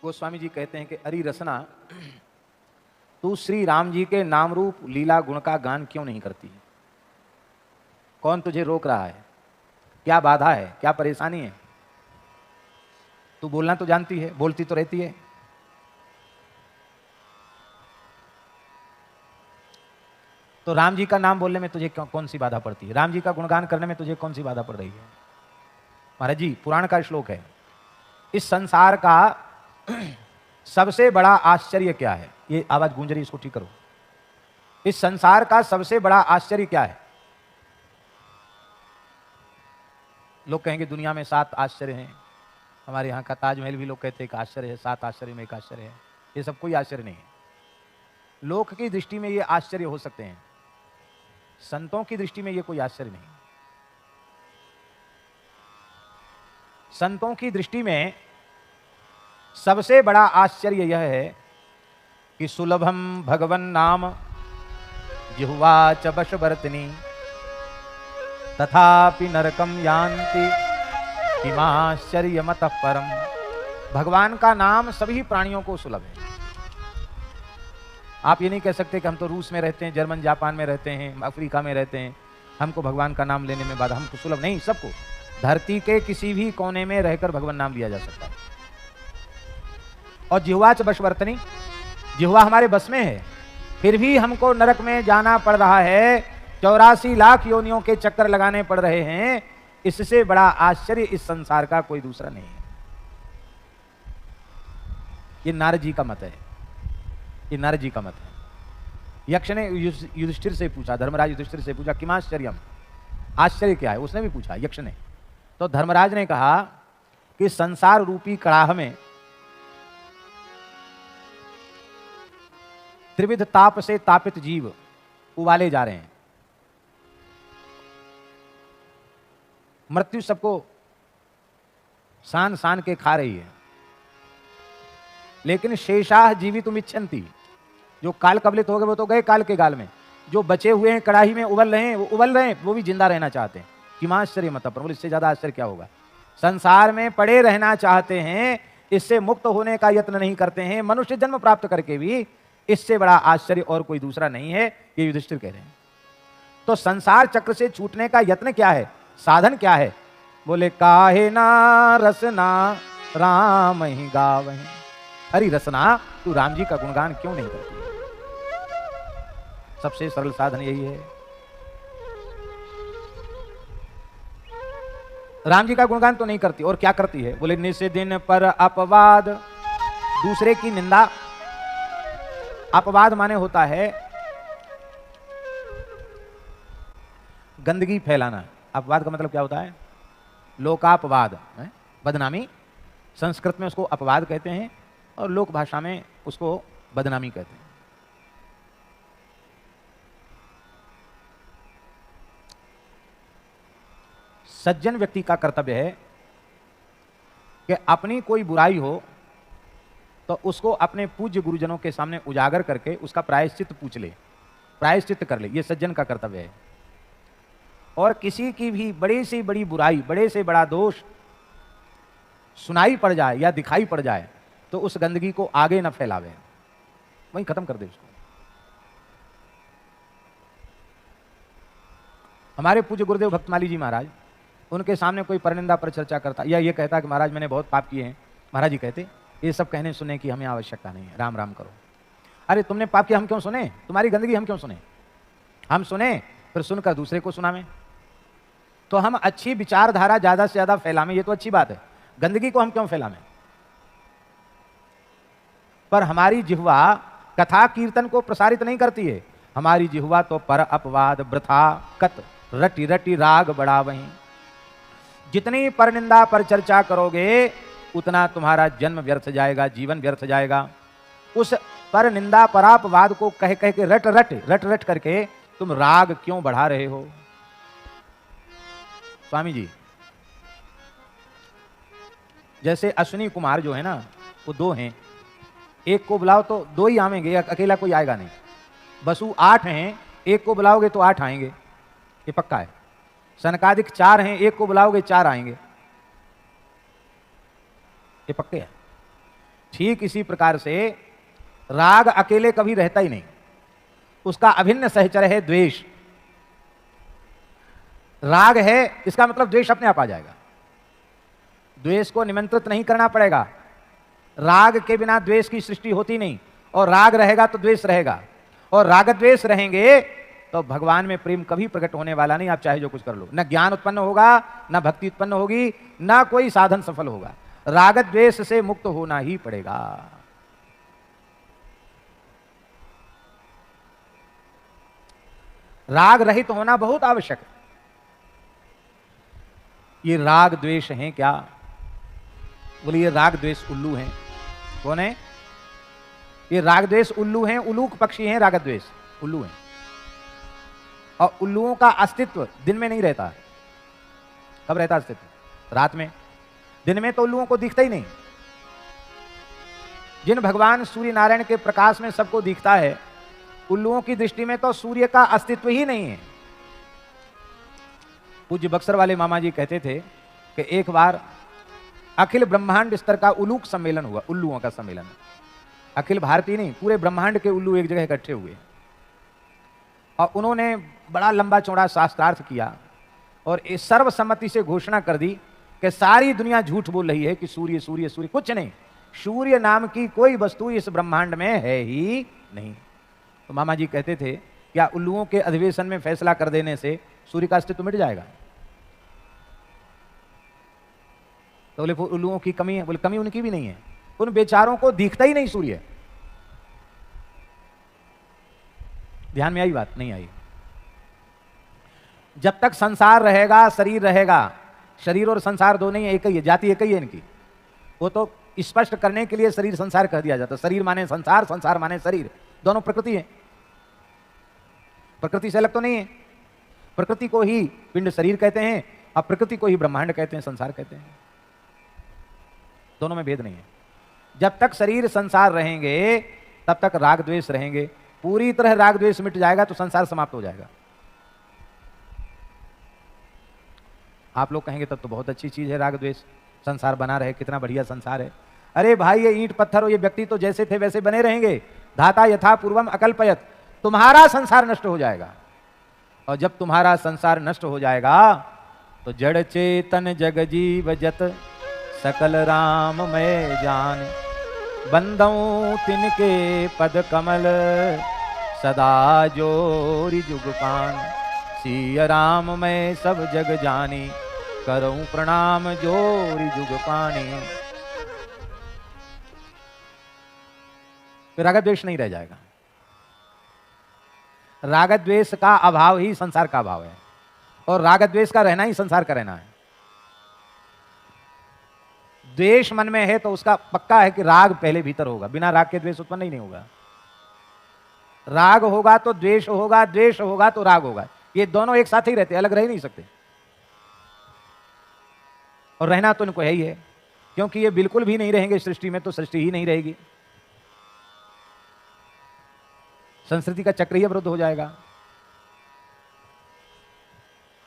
गोस्वामी जी कहते हैं कि अरे रसना, तू श्री राम जी के नाम रूप लीला गुण का गान क्यों नहीं करती है? कौन तुझे रोक रहा है? क्या बाधा है? क्या परेशानी है? तू बोलना तो जानती है, बोलती तो रहती है। तो राम जी का नाम बोलने में तुझे कौन सी बाधा पड़ती है? राम जी का गुणगान करने में तुझे कौन सी बाधा पड़ रही है? महाराज जी, पुराण का श्लोक है, इस संसार का सबसे बड़ा आश्चर्य क्या है? ये आवाज गूंज रही, इसको ठीक करो। इस संसार का सबसे बड़ा आश्चर्य क्या है? लोग कहेंगे दुनिया में 7 आश्चर्य हैं। हमारे यहाँ का ताजमहल भी लोग कहते हैं एक आश्चर्य है, 7 आश्चर्य में एक आश्चर्य है। ये सब कोई आश्चर्य नहीं है। लोक की दृष्टि में ये आश्चर्य हो सकते हैं, संतों की दृष्टि में ये कोई आश्चर्य नहीं। संतों की दृष्टि में सबसे बड़ा आश्चर्य यह है कि सुलभम भगवन नाम जिह्वा च वशवर्तिनी तथापि नरकम यान्ति किमाश्चर्यमतः परम। भगवान का नाम सभी प्राणियों को सुलभ है। आप ये नहीं कह सकते कि हम तो रूस में रहते हैं, जर्मन जापान में रहते हैं, अफ्रीका में रहते हैं, हमको भगवान का नाम लेने में बाधा। हमको सुलभ नहीं, सबको धरती के किसी भी कोने में रहकर भगवान नाम लिया जा सकता है। और जिह्वा च वशवर्तिनी, जिह्वा हमारे बस में है, फिर भी हमको नरक में जाना पड़ रहा है, 84 लाख योनियों के चक्कर लगाने पड़ रहे हैं। इससे बड़ा आश्चर्य इस संसार का कोई दूसरा नहीं है। ये नारद जी का मत है, ये नारद जी का मत है। यक्ष ने युधिष्ठिर से पूछा, धर्मराज युधिष्ठिर से पूछा किमाश्चर्यम, आश्चर्य क्या है? उसने भी पूछा, यक्ष ने। तो धर्मराज ने कहा कि संसार रूपी कड़ाह में त्रिविध ताप से तापित जीव उबाले जा रहे हैं। मृत्यु सबको सान सान के खा रही है, लेकिन शेषाह जीवितुम इच्छन्ति, जो काल कबलित हो गए वो तो गए काल के गाल में, जो बचे हुए हैं कड़ाही में उबल रहे हैं, वो उबल रहे हैं, वो भी जिंदा रहना चाहते हैं। किमाश्चर्य मत पर, इससे ज्यादा आश्चर्य क्या होगा? संसार में पड़े रहना चाहते हैं, इससे मुक्त होने का यत्न नहीं करते हैं, मनुष्य जन्म प्राप्त करके भी। इससे बड़ा आश्चर्य और कोई दूसरा नहीं है, ये युधिष्ठिर कह रहे हैं। तो संसार चक्र से छूटने का यत्न क्या है, साधन क्या है? बोले काहे ना रसना राम ही गावहीं। हरि रसना, तू राम जी का गुणगान क्यों नहीं करती? सबसे सरल साधन यही है। राम जी का गुणगान तो नहीं करती, और क्या करती है? बोले निस्दिन पर अपवाद, दूसरे की निंदा। अपवाद माने होता है गंदगी फैलाना। अपवाद का मतलब क्या होता है? लोकापवाद, बदनामी। संस्कृत में उसको अपवाद कहते हैं और लोक भाषा में उसको बदनामी कहते हैं। सज्जन व्यक्ति का कर्तव्य है कि अपनी कोई बुराई हो तो उसको अपने पूज्य गुरुजनों के सामने उजागर करके उसका प्रायश्चित पूछ ले, प्रायश्चित कर ले। ये सज्जन का कर्तव्य है। और किसी की भी बड़ी से बड़ी बुराई, बड़े से बड़ा दोष सुनाई पड़ जाए या दिखाई पड़ जाए तो उस गंदगी को आगे न फैलावे, वहीं खत्म कर दे उसको। हमारे पूज्य गुरुदेव भक्तमाली जी महाराज, उनके सामने कोई परनिंदा पर चर्चा करता या ये कहता कि महाराज मैंने बहुत पाप किए हैं, महाराज जी कहते ये सब कहने सुने की हमें आवश्यकता नहीं है, राम राम करो। अरे तुमने पाप किया, हम क्यों सुने? तुम्हारी गंदगी हम क्यों सुने? हम सुने फिर सुनकर दूसरे को सुनावें। तो हम अच्छी विचारधारा ज्यादा से ज्यादा फैलावें, ये तो अच्छी बात है। गंदगी को हम क्यों फैलावें? पर हमारी जिह्वा कथा कीर्तन को प्रसारित नहीं करती है। हमारी जिह्वा तो पर अपवाद वृथा कत रटि रटि राग बढ़ा वहीं। जितनी परनिंदा पर चर्चा करोगे उतना तुम्हारा जन्म व्यर्थ जाएगा, जीवन व्यर्थ जाएगा। उस पर निंदा परापवाद को कह कह के रट रट करके तुम राग क्यों बढ़ा रहे हो? स्वामी जी, जैसे अश्विनी कुमार जो है ना, वो 2 हैं, एक को बुलाओ तो 2 ही आवेंगे, अकेला कोई आएगा नहीं। बसु 8 हैं, एक को बुलाओगे तो 8 आएंगे, ये पक्का है। सनकादिक 4 हैं, एक को बुलाओगे 4 आएंगे, ये पक्के है। ठीक इसी प्रकार से राग अकेले कभी रहता ही नहीं, उसका अभिन्न सहचर है द्वेष। राग है इसका मतलब द्वेष अपने आप आ जाएगा, द्वेष को निमंत्रित नहीं करना पड़ेगा। राग के बिना द्वेष की सृष्टि होती नहीं, और राग रहेगा तो द्वेष रहेगा, और राग द्वेष रहेंगे तो भगवान में प्रेम कभी प्रकट होने वाला नहीं। आप चाहे जो कुछ कर लो, न ज्ञान उत्पन्न होगा, न भक्ति उत्पन्न होगी, न कोई साधन सफल होगा। राग द्वेष से मुक्त होना ही पड़ेगा। राग रहित होना बहुत आवश्यक है। ये राग द्वेष हैं क्या? बोले ये राग द्वेष उल्लू हैं। कौन है ये? राग द्वेष उल्लू हैं, उल्लूक पक्षी हैं, राग द्वेष उल्लू हैं। और उल्लुओं का अस्तित्व दिन में नहीं रहता। कब रहता अस्तित्व? रात में। दिन में तो उल्लुओं को दिखता ही नहीं। जिन भगवान सूर्य नारायण के प्रकाश में सबको दिखता है, उल्लुओं की दृष्टि में तो सूर्य का अस्तित्व ही नहीं है। पूज्य बक्सर वाले मामा जी कहते थे कि एक बार अखिल ब्रह्मांड स्तर का उल्लूक सम्मेलन हुआ, उल्लुओं का सम्मेलन। अखिल भारतीय नहीं, पूरे ब्रह्मांड के उल्लू एक जगह इकट्ठे हुए और उन्होंने बड़ा लंबा चौड़ा शास्त्रार्थ किया और इस सर्वसम्मति से घोषणा कर दी कि सारी दुनिया झूठ बोल रही है कि सूर्य सूर्य सूर्य कुछ नहीं, सूर्य नाम की कोई वस्तु इस ब्रह्मांड में है ही नहीं। तो मामा जी कहते थे क्या उल्लुओं के अधिवेशन में फैसला कर देने से सूर्य का अस्तित्व मिट जाएगा? तो बोले उल्लुओं की कमी है। बोले कमी उनकी भी नहीं है, उन बेचारों को दिखता ही नहीं सूर्य। ध्यान में आई बात? नहीं आई। जब तक संसार रहेगा, शरीर रहेगा, शरीर और संसार दोनों ही एक ही है, जाति एक ही है इनकी। वो तो स्पष्ट करने के लिए शरीर संसार कह दिया जाता। शरीर माने संसार, संसार माने शरीर, दोनों प्रकृति है। प्रकृति से अलग तो नहीं है। प्रकृति को ही पिंड शरीर कहते हैं और प्रकृति को ही ब्रह्मांड कहते हैं, संसार कहते हैं। दोनों में भेद नहीं है। जब तक शरीर संसार रहेंगे तब तक राग द्वेष रहेंगे। पूरी तरह राग द्वेष मिट जाएगा तो संसार समाप्त हो जाएगा। आप लोग कहेंगे तब तो बहुत अच्छी चीज है राग द्वेष, संसार बना रहे, कितना बढ़िया संसार है। अरे भाई ये ईंट पत्थर और ये व्यक्ति तो जैसे थे वैसे बने रहेंगे। धाता यथा पूर्वम अकल्पयत। तुम्हारा संसार नष्ट हो जाएगा, और जब तुम्हारा संसार नष्ट हो जाएगा तो जड़ चेतन जग जीव जत सकल राम मैं जान। बंदऊं तिनके पद कमल सदा जोरी जुगपान। सिय राम मैं सब जग जानी करऊं प्रणाम जोरी जुगपानी। फिर राग द्वेष नहीं रह जाएगा। राग द्वेष का अभाव ही संसार का अभाव है, और राग द्वेष का रहना ही संसार का रहना है। द्वेष मन में है तो उसका पक्का है कि राग पहले भीतर होगा, बिना राग के द्वेष उत्पन्न ही नहीं होगा। राग होगा तो द्वेष होगा, द्वेष होगा तो राग होगा। ये दोनों एक साथ ही रहते, अलग रह नहीं सकते। और रहना तो इनको है ही है, क्योंकि ये बिल्कुल भी नहीं रहेंगे सृष्टि में तो सृष्टि ही नहीं रहेगी। संस्कृति का चक्र ही अवरुद्ध हो जाएगा।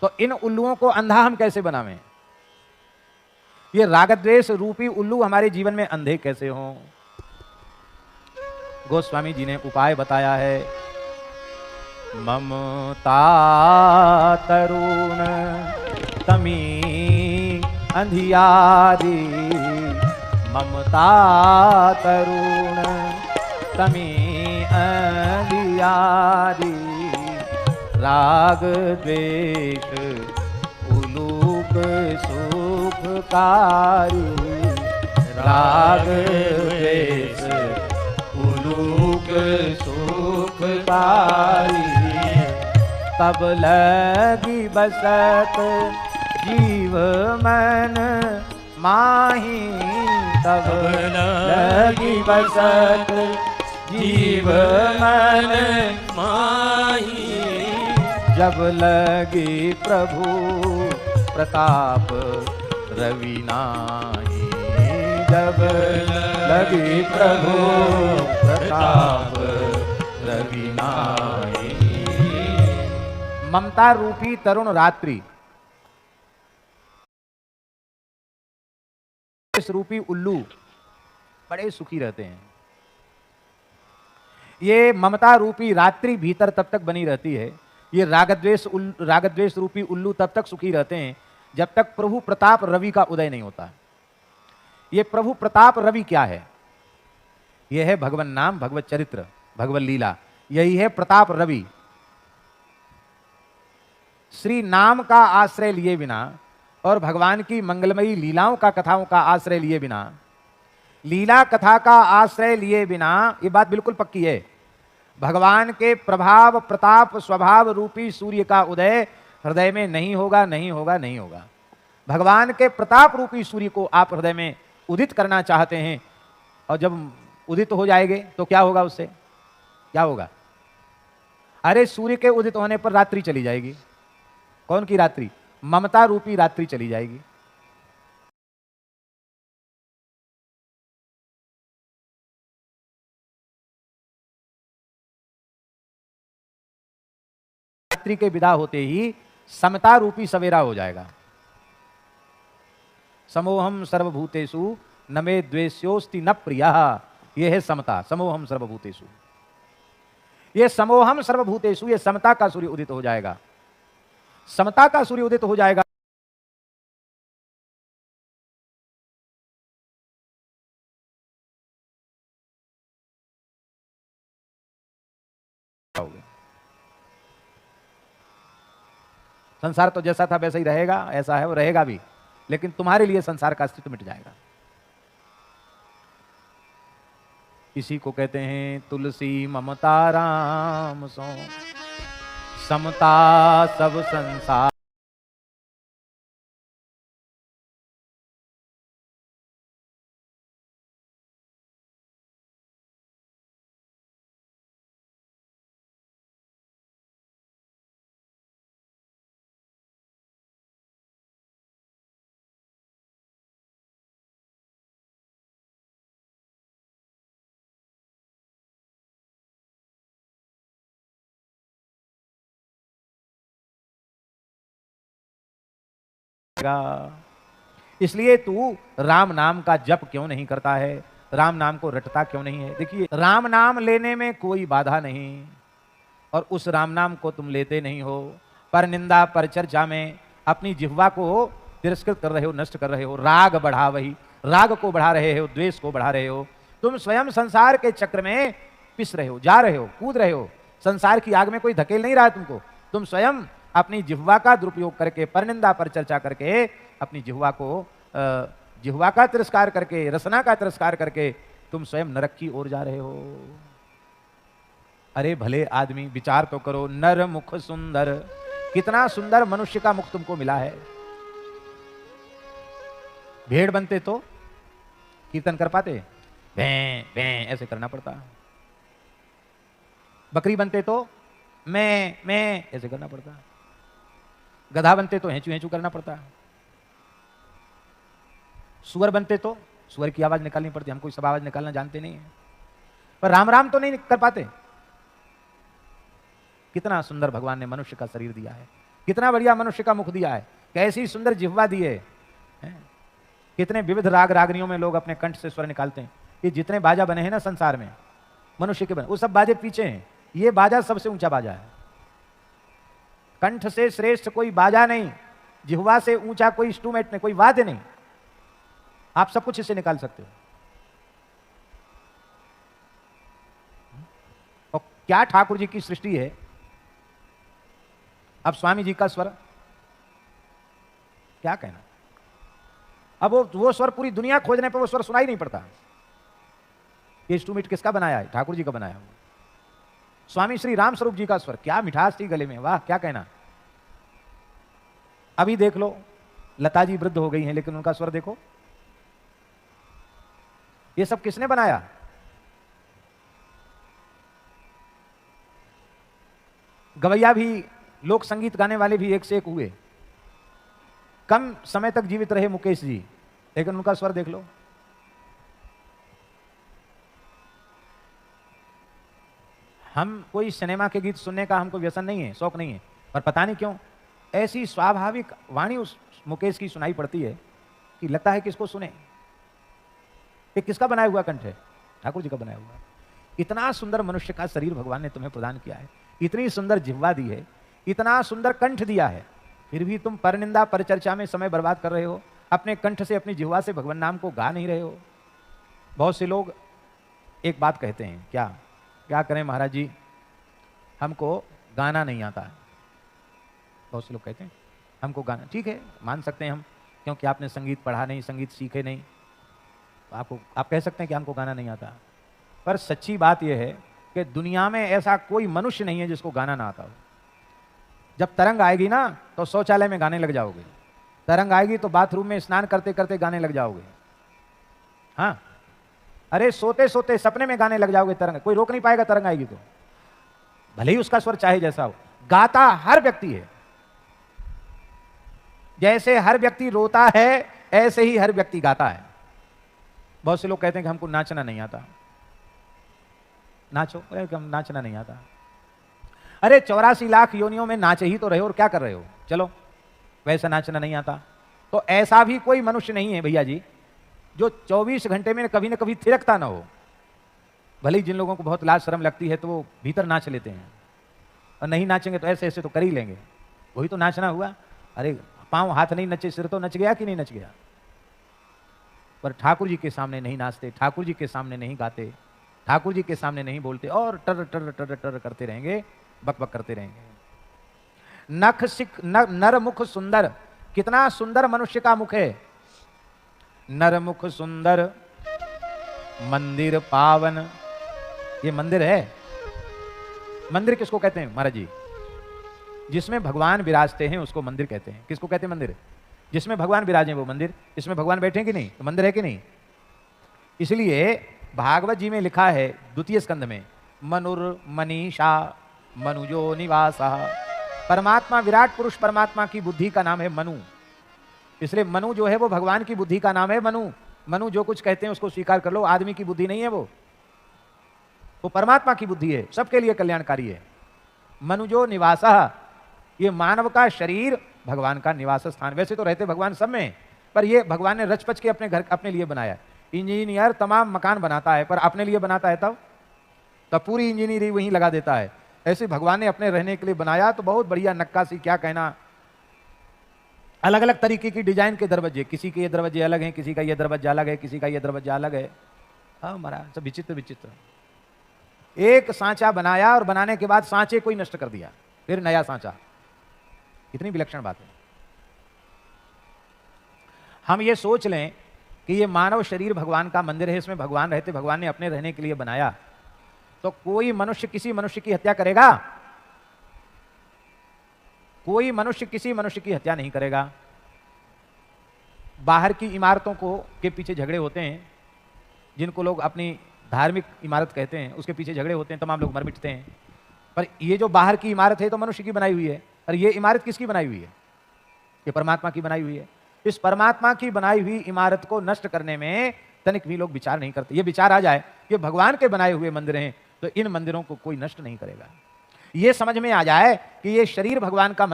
तो इन उल्लुओं को अंधा हम कैसे बनावें? ये रागद्वेष रूपी उल्लू हमारे जीवन में अंधे कैसे हों? गोस्वामी जी ने उपाय बताया है। ममता तरुण तमी अंधियारी। ममता तरुण तमी अंधियारी। राग द्वेष उलूक सुखकारी। राग द्वेष उलूक सुखकारी। तब लगी बसत जीव मन माही। तब लगी बसत जीव मन माही। जब लगी प्रभु प्रताप रवि नाही। जब लगी प्रभु प्रताप रवि नाही। ममता रूपी तरुण रात्रि, रूपी उल्लू बड़े सुखी रहते हैं। ये ममता रूपी रात्रि भीतर तब तक बनी रहती है, ये रागद्वेष रूपी उल्लू तब तक सुखी रहते हैं जब तक प्रभु प्रताप रवि का उदय नहीं होता। ये प्रभु प्रताप रवि क्या है? यह है भगवन नाम, भगवत चरित्र, भगवत लीला, यही है प्रताप रवि। श्री नाम का आश्रय लिए बिना और भगवान की मंगलमयी लीलाओं का, कथाओं का आश्रय लिए बिना, लीला कथा का आश्रय लिए बिना, ये बात बिल्कुल पक्की है, भगवान के प्रभाव प्रताप स्वभाव रूपी सूर्य का उदय हृदय में नहीं होगा, नहीं होगा, नहीं होगा। भगवान के प्रताप रूपी सूर्य को आप हृदय में उदित करना चाहते हैं, और जब उदित हो जाएंगे तो क्या होगा? उससे क्या होगा? अरे सूर्य के उदित होने पर रात्रि चली जाएगी। कौन की रात्रि? ममता रूपी रात्रि चली जाएगी। रात्रि के विदा होते ही समता रूपी सवेरा हो जाएगा। समोहम सर्वभूतेषु न मे द्वेष्योस्ति न प्रियः, यह है समता। समोहम सर्वभूतेषु, ये समोहम सर्वभूतेषु, ये समता का सूर्य उदित हो जाएगा। समता का सूर्य उदित हो जाएगा। संसार तो जैसा था वैसा ही रहेगा, ऐसा है वो रहेगा भी, लेकिन तुम्हारे लिए संसार का अस्तित्व मिट जाएगा। इसी को कहते हैं तुलसी ममता राम सो, समता सब संसार। इसलिए तू राम नाम का जप क्यों नहीं करता है? राम नाम को रटता क्यों नहीं है? देखिए, राम नाम लेने में कोई बाधा नहीं, और उस राम नाम को तुम लेते नहीं हो। पर निंदा पर चर्चा में अपनी जिह्वा को तिरस्कृत कर रहे हो, नष्ट कर रहे हो। राग बढ़ा, वही राग को बढ़ा रहे हो, द्वेष को बढ़ा रहे हो। तुम स्वयं संसार के चक्र में पिस रहे हो, जा रहे हो, कूद रहे हो। संसार की आग में कोई धकेल नहीं रहा है तुमको। तुम स्वयं अपनी जिह्वा का दुरुपयोग करके, परनिंदा पर चर्चा करके, अपनी जिह्वा को जिह्वा का तिरस्कार करके, रसना का तिरस्कार करके तुम स्वयं नरक की ओर जा रहे हो। अरे भले आदमी, विचार तो करो। नर मुख सुंदर, कितना सुंदर मनुष्य का मुख तुमको मिला है। भेड़ बनते तो कीर्तन कर पाते? भैं भैं ऐसे करना पड़ता। बकरी बनते तो मैं ऐसे करना पड़ता। गधा बनते तो हेंचू हेंचू करना पड़ता। सुअर बनते तो सुअर की आवाज निकालनी पड़ती। हम कोई सब आवाज निकालना जानते नहीं है, पर राम राम तो नहीं कर पाते। कितना सुंदर भगवान ने मनुष्य का शरीर दिया है, कितना बढ़िया मनुष्य का मुख दिया है, कैसी सुंदर जिह्वा दी है। कितने विविध राग रागनियों में लोग अपने कंठ से स्वर निकालते हैं। ये जितने बाजा बने हैं ना संसार में, मनुष्य के बने, वो सब बाजे पीछे हैं। ये बाजा सबसे ऊंचा बाजा है। कंठ से श्रेष्ठ कोई बाजा नहीं, जिह्वा से ऊंचा कोई इंस्ट्रूमेंट नहीं, कोई वाद्य नहीं। आप सब कुछ इससे निकाल सकते हो। और क्या ठाकुर जी की सृष्टि है। अब स्वामी जी का स्वर क्या कहना। अब वो स्वर पूरी दुनिया खोजने पर वो स्वर सुनाई नहीं पड़ता। ये इंस्ट्रूमेंट किसका बनाया है? ठाकुर जी का बनाया हुआ। स्वामी श्री राम स्वरूप जी का स्वर, क्या मिठास थी गले में, वाह क्या कहना। अभी देख लो, लता जी वृद्ध हो गई हैं, लेकिन उनका स्वर देखो। ये सब किसने बनाया? गवैया भी, लोक संगीत गाने वाले भी एक से एक हुए। कम समय तक जीवित रहे मुकेश जी, लेकिन उनका स्वर देख लो। हम कोई सिनेमा के गीत सुनने का हमको व्यसन नहीं है, शौक नहीं है, पर पता नहीं क्यों ऐसी स्वाभाविक वाणी उस मुकेश की सुनाई पड़ती है कि लगता है कि इसको सुने। ये किसका बनाया हुआ कंठ है? ठाकुर जी का बनाया हुआ। इतना सुंदर मनुष्य का शरीर भगवान ने तुम्हें प्रदान किया है, इतनी सुंदर जिह्वा दी है, इतना सुंदर कंठ दिया है, फिर भी तुम परनिंदा परचर्चा में समय बर्बाद कर रहे हो, अपने कंठ से अपनी जिह्वा से भगवान नाम को गा नहीं रहे हो। बहुत से लोग एक बात कहते हैं, क्या करें महाराज जी, हमको गाना नहीं आता है। बहुत से लोग कहते हैं हमको गाना, ठीक है मान सकते हैं हम, क्योंकि आपने संगीत पढ़ा नहीं, संगीत सीखे नहीं, तो आप कह सकते हैं कि हमको गाना नहीं आता। पर सच्ची बात यह है कि दुनिया में ऐसा कोई मनुष्य नहीं है जिसको गाना ना आता हो। जब तरंग आएगी ना तो शौचालय में गाने लग जाओगे, तरंग आएगी तो बाथरूम में स्नान करते करते गाने लग जाओगे, हाँ अरे सोते सोते सपने में गाने लग जाओगे। तरंग कोई रोक नहीं पाएगा, तरंग आएगी तो, भले ही उसका स्वर चाहे जैसा हो। गाता हर व्यक्ति है, जैसे हर व्यक्ति रोता है ऐसे ही हर व्यक्ति गाता है। बहुत से लोग कहते हैं कि हमको नाचना नहीं आता। नाचो, अरे हम नाचना नहीं आता। अरे 84 लाख योनियों में नाचे ही तो रहे हो, और क्या कर रहे हो? चलो वैसा नाचना नहीं आता। तो ऐसा भी कोई मनुष्य नहीं है भैया जी जो 24 घंटे में कभी ना कभी थिरकता ना हो। भले ही जिन लोगों को बहुत लाज शर्म लगती है तो वो भीतर नाच लेते हैं, और नहीं नाचेंगे तो ऐसे ऐसे तो कर ही लेंगे, वही तो नाचना हुआ। अरे पांव हाथ नहीं नचे, सिर तो नच गया कि नहीं नच गया? पर ठाकुर जी के सामने नहीं नाचते, ठाकुर जी के सामने नहीं गाते, ठाकुर जी के सामने नहीं बोलते, और टर टर टर टर करते रहेंगे, बक बक करते रहेंगे। नख सिख नर मुख सुंदर, कितना सुंदर मनुष्य का मुख है। नर मुख सुंदर मंदिर पावन, ये मंदिर है। मंदिर किसको कहते हैं महाराज जी? जिसमें भगवान विराजते हैं उसको मंदिर कहते हैं। किसको कहते हैं मंदिर? जिसमें भगवान विराजे वो मंदिर। इसमें भगवान बैठे कि नहीं तो मंदिर है कि नहीं? इसलिए भागवत जी में लिखा है द्वितीय स्कंद में, मनुर्मनीषा मनुजो निवासा। परमात्मा विराट पुरुष परमात्मा की बुद्धि का नाम है मनु। इसलिए मनु जो है वो भगवान की बुद्धि का नाम है मनु। मनु जो कुछ कहते हैं उसको स्वीकार कर लो, आदमी की बुद्धि नहीं है वो परमात्मा की बुद्धि है, सबके लिए कल्याणकारी है। मनुजो निवासा, ये मानव का शरीर भगवान का निवास स्थान। वैसे तो रहते भगवान सब में, पर ये भगवान ने रचपच के अपने घर अपने लिए बनाया। इंजीनियर तमाम मकान बनाता है पर अपने लिए बनाता है तब पूरी इंजीनियरिंग वहीं लगा देता है। ऐसे भगवान ने अपने रहने के लिए बनाया तो बहुत बढ़िया नक्काशी, क्या कहना, अलग अलग तरीके की डिजाइन के दरवाजे, किसी के ये दरवाजे अलग हैं, किसी का ये दरवाजा अलग है, किसी का ये दरवाजा अलग है। हाँ महाराज, सब विचित्र विचित्र। एक सांचा बनाया और बनाने के बाद सांचे को ही नष्ट कर दिया, फिर नया सांचा। कितनी विलक्षण बात है। हम ये सोच लें कि ये मानव शरीर भगवान का मंदिर है, इसमें भगवान रहते, भगवान ने अपने रहने के लिए बनाया, तो कोई मनुष्य किसी मनुष्य की हत्या करेगा? कोई मनुष्य किसी मनुष्य की हत्या नहीं करेगा। बाहर की इमारतों को के पीछे झगड़े होते हैं, जिनको लोग अपनी धार्मिक इमारत कहते हैं, उसके पीछे झगड़े होते हैं, तमाम लोग मर मिटते हैं। पर ये जो बाहर की इमारत है तो मनुष्य की बनाई हुई है, और ये इमारत किसकी बनाई हुई है? ये परमात्मा की बनाई हुई है। इस परमात्मा की बनाई हुई इमारत को नष्ट करने में तनिक भी लोग विचार नहीं करते। ये विचार आ जाए ये भगवान के बनाए हुए मंदिर हैं तो इन मंदिरों को कोई नष्ट नहीं करेगा। ये समझ में आ जाए कि ये शरीर भगवान का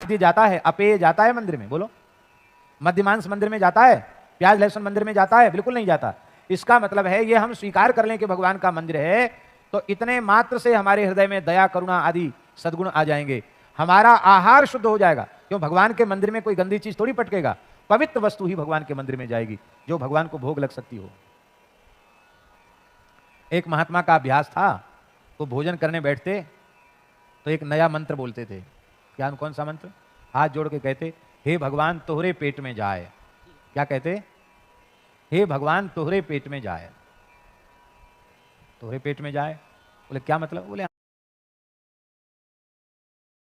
जाता है, अपेय जाता है मंदिर में, बोलो, मध्यमांस मंदिर में जाता है, प्याज लहसुन मंदिर में जाता है? बिल्कुल नहीं जाता। इसका मतलब है ये हम स्वीकार कर लें कि भगवान का मंदिर है तो इतने मात्र से हमारे हृदय में दया करुणा आदि सद्गुण आ जाएंगे, हमारा आहार शुद्ध हो जाएगा। क्यों? भगवान के मंदिर में कोई गंदी चीज थोड़ी पटकेगा, पवित्र वस्तु ही भगवान के मंदिर में जाएगी जो भगवान को भोग लग सकती हो। एक महात्मा का अभ्यास था, वो भोजन करने बैठते तो एक नया मंत्र बोलते थे। क्या? कौन सा मंत्र? हाथ जोड़ के कहते, हे भगवान तोहरे पेट में जाए। क्या कहते? हे भगवान तोहरे पेट में जाए। तोहरे पेट में जाए बोले क्या मतलब? बोले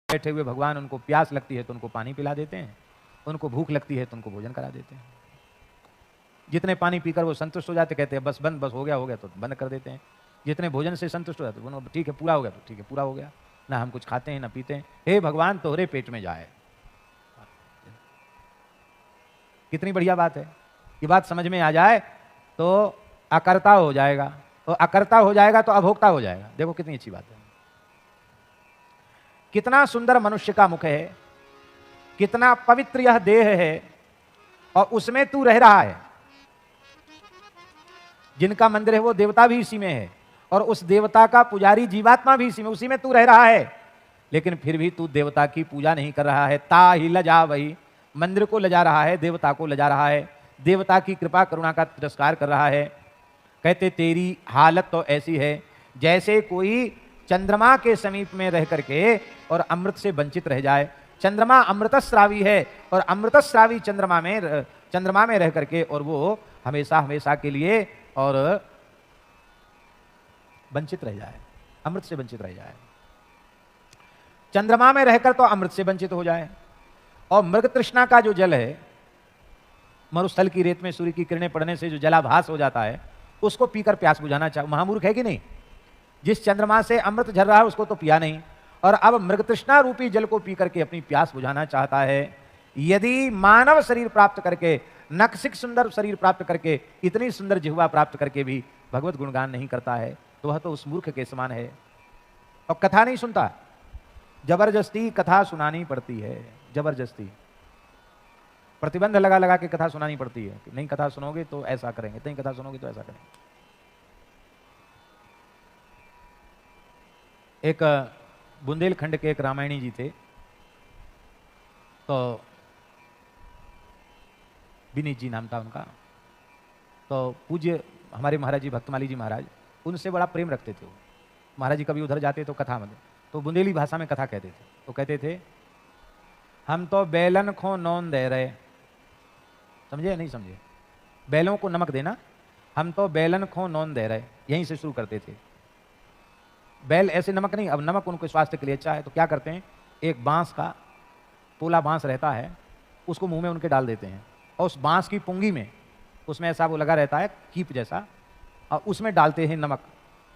बैठे हुए भगवान, उनको प्यास लगती है तो उनको पानी पिला देते हैं, उनको भूख लगती है तो उनको भोजन करा देते हैं। जितने पानी पीकर वो संतुष्ट हो जाते कहते हैं बस बंद, बस हो गया तो बंद कर देते हैं। जितने भोजन से संतुष्ट हो जाते ठीक है पूरा हो गया तो ठीक है पूरा हो गया, ना हम कुछ खाते हैं ना पीते हैं। हे भगवान तोहरे पेट में जाए। कितनी बढ़िया बात है। ये बात समझ में आ जाए तो अकर्ता हो जाएगा, और अकर्ता हो जाएगा तो अभोक्ता हो जाएगा। देखो कितनी अच्छी बात है। कितना सुंदर मनुष्य का मुख है। कितना पवित्र यह देह है और उसमें तू रह रहा है। जिनका मंदिर है वो देवता भी इसी में है और उस देवता का पुजारी जीवात्मा भी इसी में, उसी में तू रह रहा है, लेकिन फिर भी तू देवता की पूजा नहीं कर रहा है। ता ही लजा वही, मंदिर को लजा रहा है, देवता को लजा रहा है, देवता की कृपा करुणा का तिरस्कार कर रहा है। कहते तेरी हालत तो ऐसी है जैसे कोई चंद्रमा के समीप में रह करके और अमृत से वंचित रह जाए। चंद्रमा अमृतस्रावी है और अमृतस्रावी चंद्रमा में रह करके और वो हमेशा हमेशा के लिए और वंचित रह जाए, अमृत से वंचित रह जाए। चंद्रमा में रहकर तो अमृत से वंचित हो जाए। और मृग तृष्णा का जो जल है, मरुस्थल की रेत में सूर्य की किरणें पड़ने से जो जलाभास हो जाता है, उसको पीकर प्यास बुझाना चाहे। महामूर्ख है कि नहीं? जिस चंद्रमा से अमृत झर रहा है उसको तो पिया नहीं, और अब मृग तृष्णा रूपी जल को पी करके अपनी प्यास बुझाना चाहता है। यदि मानव शरीर प्राप्त करके, नखसिक सुंदर शरीर प्राप्त करके, इतनी सुंदर जिह्वा प्राप्त करके भी भगवत गुणगान नहीं करता है, तो वह तो उस मूर्ख के समान है। और कथा नहीं सुनता, जबरदस्ती कथा सुनानी पड़ती है, जबरदस्ती प्रतिबंध लगा लगा के कथा सुनानी पड़ती है कि नहीं कथा सुनोगे तो ऐसा करेंगे, नहीं कथा सुनोगे तो ऐसा करेंगे। एक बुंदेलखंड के एक रामायणी जी थे, तो विनीत जी नाम था उनका। तो पूज्य हमारे महाराज जी भक्तमाली जी महाराज उनसे बड़ा प्रेम रखते थे। महाराज जी कभी उधर जाते तो कथा में तो बुंदेली भाषा में कथा कहते थे। तो कहते थे हम तो बैलन को नौन दे रहे, समझे नहीं समझे? बैलों को नमक देना, हम तो बैलन को नौन दे रहे, यहीं से शुरू करते थे। बैल ऐसे नमक नहीं, अब नमक उनके स्वास्थ्य के लिए अच्छा है तो क्या करते हैं, एक बांस का पोला बांस रहता है, उसको मुंह में उनके डाल देते हैं और उस बांस की पुंगी में, उसमें ऐसा वो लगा रहता है कीप जैसा, और उसमें डालते हैं नमक,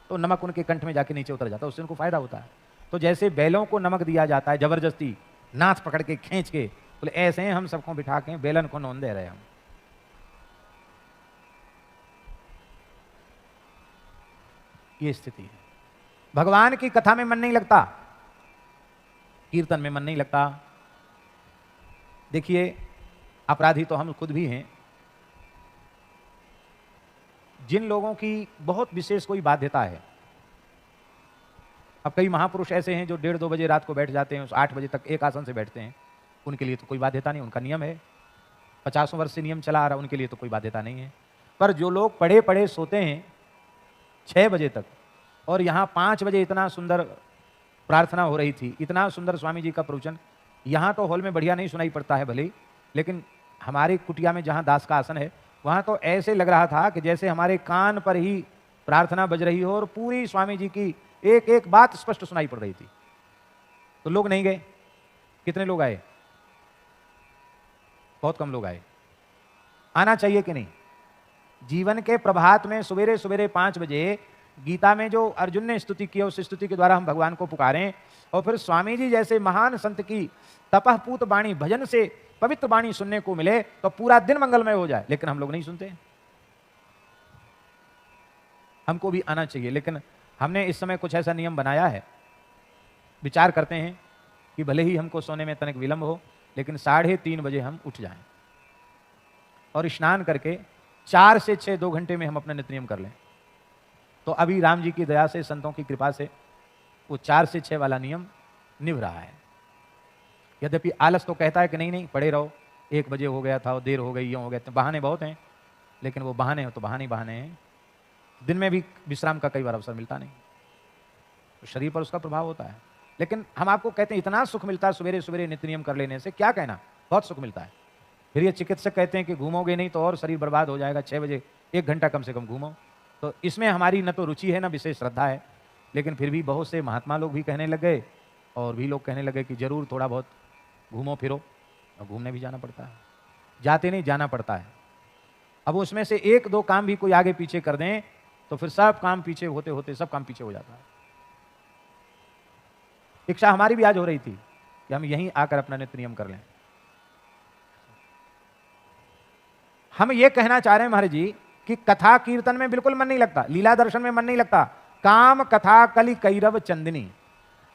तो नमक उनके कंठ में जाके नीचे उतर जाता है, उससे उनको फायदा होता है। तो जैसे बैलों को नमक दिया जाता है जबरदस्ती, नाथ पकड़ के खींच के, बोले ऐसे हैं हम सबको बिठा के बेलन को नौन दे रहे हम। ये स्थिति है। भगवान की कथा में मन नहीं लगता, कीर्तन में मन नहीं लगता। देखिए अपराधी तो हम खुद भी हैं। जिन लोगों की बहुत विशेष कोई बाध्यता है, अब कई महापुरुष ऐसे हैं जो 1:30-2 बजे रात को बैठ जाते हैं, उस 8 बजे तक एक आसन से बैठते हैं, उनके लिए तो कोई बाध्यता नहीं, उनका नियम है, 50 वर्ष से नियम चला आ रहा, उनके लिए तो कोई बाध्यता नहीं है। पर जो लोग पड़े पड़े सोते हैं 6 बजे तक, और यहाँ 5 बजे इतना सुंदर प्रार्थना हो रही थी, इतना सुंदर स्वामी जी का प्रवचन, यहाँ तो हॉल में बढ़िया नहीं सुनाई पड़ता है भले, लेकिन हमारे कुटिया में जहाँ दास का आसन है वहाँ तो ऐसे लग रहा था कि जैसे हमारे कान पर ही प्रार्थना बज रही हो और पूरी स्वामी जी की एक एक बात स्पष्ट सुनाई पड़ रही थी। तो लोग नहीं गए। कितने लोग आए? बहुत कम लोग आए। आना चाहिए कि नहीं? जीवन के प्रभात में सवेरे सवेरे 5 बजे गीता में जो अर्जुन ने स्तुति की, उस स्तुति के द्वारा हम भगवान को पुकारें, और फिर स्वामी जी जैसे महान संत की तपःपूत वाणी, भजन से पवित्र वाणी सुनने को मिले तो पूरा दिन मंगलमय हो जाए। लेकिन हम लोग नहीं सुनते। हमको भी आना चाहिए, लेकिन हमने इस समय कुछ ऐसा नियम बनाया है, विचार करते हैं कि भले ही हमको सोने में तनिक विलंब हो, लेकिन 3:30 बजे हम उठ जाएं और स्नान करके 4 से 6 2 घंटे में हम अपना नित्य नियम कर लें। तो अभी राम जी की दया से, संतों की कृपा से वो 4 से 6 वाला नियम निभ रहा है। यद्यपि आलस तो कहता है कि नहीं नहीं पड़े रहो, 1 बजे हो गया था और देर हो गई, यूँ हो गया, तो बहाने बहुत हैं, लेकिन वो बहाने हो तो बहाने हैं। दिन में भी विश्राम का कई बार अवसर मिलता नहीं, तो शरीर पर उसका प्रभाव होता है। लेकिन हम आपको कहते हैं इतना सुख मिलता है सवेरे सवेरे नित्य नियम कर लेने से, क्या कहना, बहुत सुख मिलता है। फिर ये चिकित्सक कहते हैं कि घूमोगे नहीं तो और शरीर बर्बाद हो जाएगा, 6 बजे 1 घंटा कम से कम घूमो। तो इसमें हमारी न तो रुचि है न विशेष श्रद्धा है, लेकिन फिर भी बहुत से महात्मा लोग भी कहने लग गए और भी लोग कहने लगे कि जरूर थोड़ा बहुत घूमो फिरो, और घूमने भी जाना पड़ता है, जाते नहीं जाना पड़ता है। अब उसमें से 1-2 काम भी कोई आगे पीछे कर दें तो फिर सब काम पीछे होते होते सब काम पीछे हो जाता है। इच्छा हमारी भी आज हो रही थी कि हम यहीं आकर अपना नित्य नियम कर लें। हम ये कहना चाह रहे हैं महाराज जी कि कथा कीर्तन में बिल्कुल मन नहीं लगता, लीला दर्शन में मन नहीं लगता। काम कथा कलि कैरव चंदनी,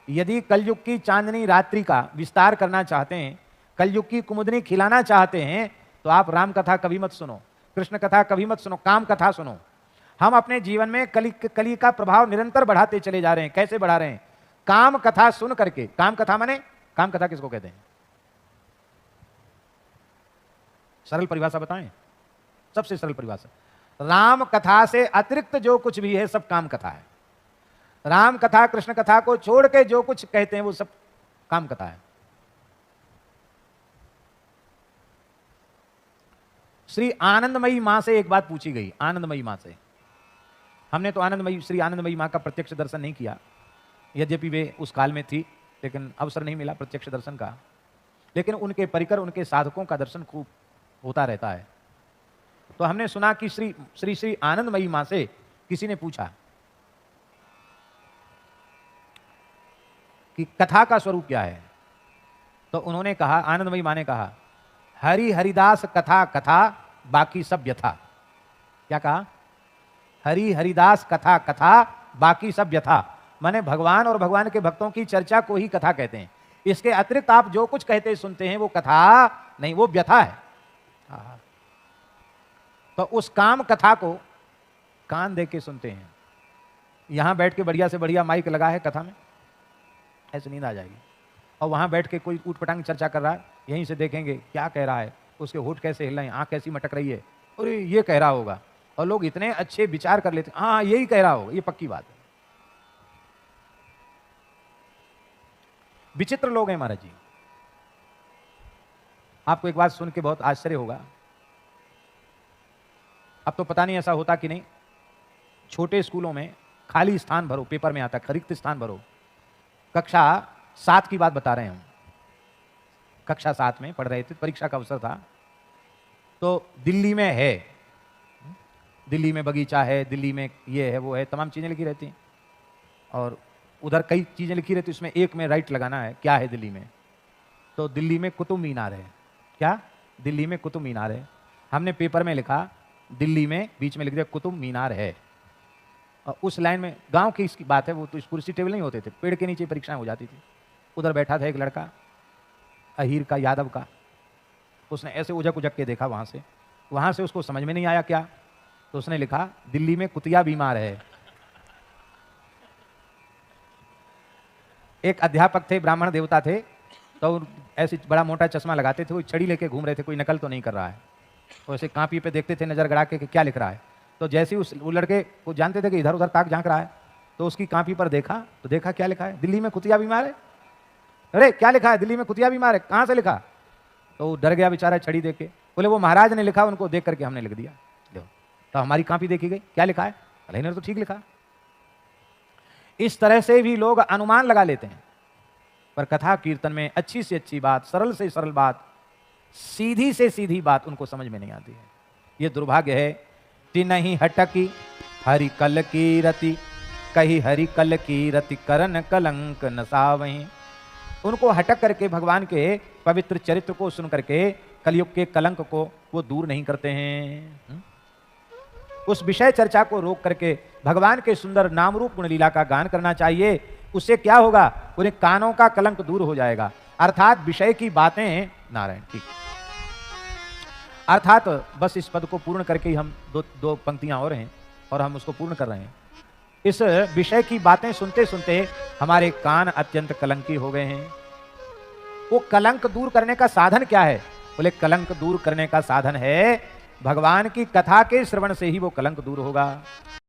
यदि कलयुग की चांदनी रात्रि का विस्तार करना चाहते हैं कलयुग की कुमुदनी खिलाना चाहते हैं तो आप राम कथा कभी मत सुनो, कृष्ण कथा कभी मत सुनो, काम कथा सुनो। हम अपने जीवन में कली का प्रभाव निरंतर बढ़ाते चले जा रहे हैं। कैसे बढ़ा रहे हैं? काम कथा सुन करके। काम कथा माने, काम कथा किसको कहते हैं? सरल परिभाषा बताएं, सबसे सरल परिभाषा। राम कथा से अतिरिक्त जो कुछ भी है सब काम कथा है। राम कथा कृष्ण कथा को छोड़ के जो कुछ कहते हैं वो सब काम कथा है। श्री आनंदमयी मां से एक बात पूछी गई, आनंदमयी मां से। हमने तो आनंदमयी, श्री आनंदमयी मां का प्रत्यक्ष दर्शन नहीं किया, यद्यपि वे उस काल में थी, लेकिन अवसर नहीं मिला प्रत्यक्ष दर्शन का। लेकिन उनके परिकर, उनके साधकों का दर्शन खूब होता रहता है। तो हमने सुना कि श्री आनंदमयी मां से किसी ने पूछा कि कथा का स्वरूप क्या है। तो उन्होंने कहा, आनंदमयी मां ने कहा, हरि हरिदास कथा कथा बाकी सब व्यथा। क्या कहा? हरि हरिदास कथा कथा बाकी सब व्यथा। माने भगवान और भगवान के भक्तों की चर्चा को ही कथा कहते हैं। इसके अतिरिक्त आप जो कुछ कहते सुनते हैं वो कथा नहीं, वो व्यथा है। तो उस काम कथा को कान दे के सुनते हैं। यहां बैठ के बढ़िया से बढ़िया माइक लगा है कथा में, ऐसे नींद आ जाएगी। और वहां बैठ के कोई ऊटपटांग चर्चा कर रहा है, यहीं से देखेंगे क्या कह रहा है, उसके होठ कैसे हिल रहे हैं, आंख कैसी मटक रही है, और ये कह रहा होगा। और लोग इतने अच्छे विचार कर लेते हैं, हाँ यही कह रहा होगा, ये पक्की बात है। विचित्र लोग हैं महाराज जी। आपको एक बात सुन के बहुत आश्चर्य होगा, अब तो पता नहीं ऐसा होता कि नहीं। छोटे स्कूलों में खाली स्थान भरो, पेपर में आता रिक्त स्थान भरो। कक्षा 7 की बात बता रहे हैं हम, कक्षा 7 में पढ़ रहे थे, परीक्षा का अवसर था। तो दिल्ली में है, दिल्ली में बगीचा है, दिल्ली में ये है वो है, तमाम चीजें लिखी रहती हैं। और उधर कई चीजें लिखी रहती, उसमें एक में राइट लगाना है, क्या है दिल्ली में। तो दिल्ली में कुतुब मीनार है। क्या? दिल्ली में कुतुब मीनार है। हमने पेपर में लिखा दिल्ली में, बीच में लिख दिया कुतुब मीनार है। और उस लाइन में, गांव की इसकी बात है, वो तो कुर्सी टेबल नहीं होते थे, पेड़ के नीचे परीक्षाएं हो जाती थी। उधर बैठा था एक लड़का, अहीर का, यादव का। उसने ऐसे उजक उजक के देखा वहां से उसको समझ में नहीं आया क्या, तो उसने लिखा दिल्ली में कुतिया बीमार है। एक अध्यापक थे, ब्राह्मण देवता थे, तो ऐसे बड़ा मोटा चश्मा लगाते थे, वो छड़ी लेके घूम रहे थे, कोई नकल तो नहीं कर रहा है। तो ऐसे कापी पे देखते थे नजर गड़ा के कि क्या लिख रहा है। तो जैसे ही वो लड़के को जानते थे कि इधर उधर ताक झांक रहा है, तो उसकी कापी पर देखा, तो देखा क्या लिखा है, दिल्ली में कुतिया बीमार है। अरे क्या लिखा है, दिल्ली में कुतिया बीमार है, कहाँ से लिखा? तो वो डर गया बेचारा छड़ी देख के। बोले वो महाराज ने लिखा, उनको देख करके हमने लिख दिया। तो हमारी कापी देखी गई, क्या लिखा है, अरे इन्होंने तो ठीक लिखा। इस तरह से भी लोग अनुमान लगा लेते हैं। पर कथा कीर्तन में अच्छी से अच्छी बात, सरल से सरल बात, सीधी से सीधी बात उनको समझ में नहीं आती है। ये दुर्भाग्य है। तिनहि हटकी हरि कल की रति, कही हरि कल की रति करन कलंक नसावहीं। उनको हटक करके भगवान के पवित्र चरित्र को सुन करके कलयुग के कलंक को वो दूर नहीं करते हैं। उस विषय चर्चा को रोक करके भगवान के सुंदर नाम रूप गुणलीला का गान करना चाहिए। उससे क्या होगा, उन्हें कानों का कलंक दूर हो जाएगा। अर्थात विषय की बातें, नारायण ठीक, अर्थात बस इस पद को पूर्ण करके ही हम दो पंक्तियां और हैं और हम उसको पूर्ण कर रहे हैं। इस विषय की बातें सुनते सुनते हमारे कान अत्यंत कलंकी हो गए हैं। वो कलंक दूर करने का साधन क्या है? बोले कलंक दूर करने का साधन है भगवान की कथा के श्रवण से ही वो कलंक दूर होगा।